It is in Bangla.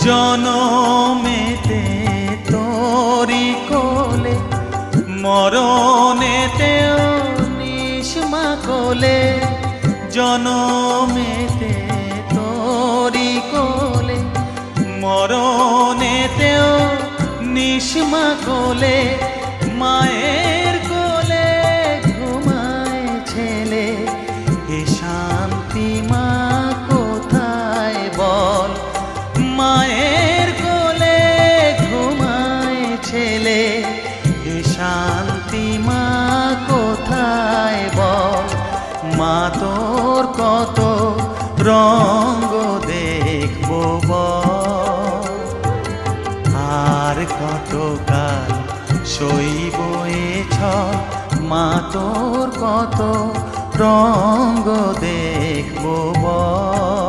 জনমেতে তোরি কোলে, মরণেতেও নিষ্মা কোলে। জনমেতে তোরি কোলে, মরণেতেও নিষ্মা কোলে। মায়ের কোলে ঘুমায় ছেলে, এ শান্তি মা কোথায় বল। মায়ের কোলে ঘুমায় ছেলে, এ শান্তি মা কোথায় বল। মা তোর কত রঙ্গ দেখবো বল, আর কতকাল সইব এ ছল। মা তোর কত রঙ্গ দেখবো বল।